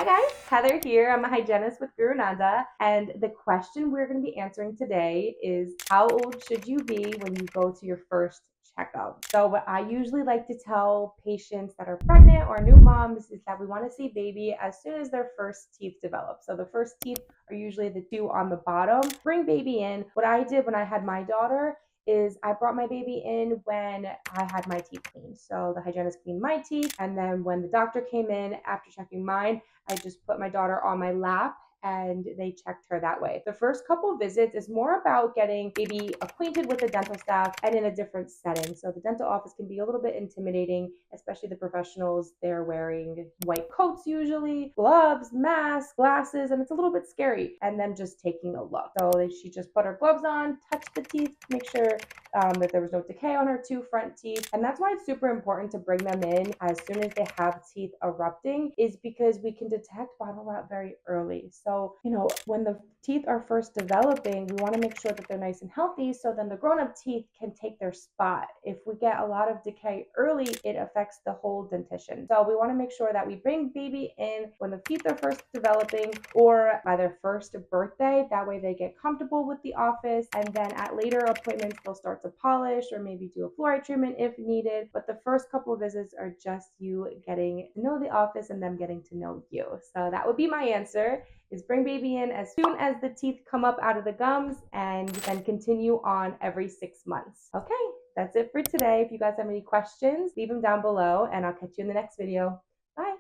Hi guys, Heather here. I'm a hygienist with GuruNanda, and the question we're going to be answering today is how old should you be when you go to your first checkup? So what I usually like to tell patients that are pregnant or new moms is that we want to see baby as soon as their first teeth develop. So the first teeth are usually the two on the bottom. Bring baby in. What I did when I had my daughter is I brought my baby in when I had my teeth cleaned. So the hygienist cleaned my teeth, and then when the doctor came in after checking mine, I just put my daughter on my lap and they checked her that way. The first couple visits is more about getting baby acquainted with the dental staff and in a different setting. So the dental office can be a little bit intimidating, especially the professionals. They're wearing white coats usually, gloves, masks, glasses, and it's a little bit scary. And them just taking a look. So she just put her gloves on, touched the teeth, make sure that there was no decay on her two front teeth. And that's why it's super important to bring them in as soon as they have teeth erupting, is because we can detect bottom rot very early. So, when the teeth are first developing, we want to make sure that they're nice and healthy so then the grown-up teeth can take their spot. If we get a lot of decay early, it affects the whole dentition. So we want to make sure that we bring baby in when the teeth are first developing or by their first birthday. That way they get comfortable with the office, and then at later appointments they'll start to polish or maybe do a fluoride treatment if needed. But the first couple of visits are just you getting to know the office and them getting to know you. So that would be my answer, is bring baby in as soon as the teeth come up out of the gums and then continue on every 6 months. Okay, that's it for today. If you guys have any questions, leave them down below and I'll catch you in the next video. Bye.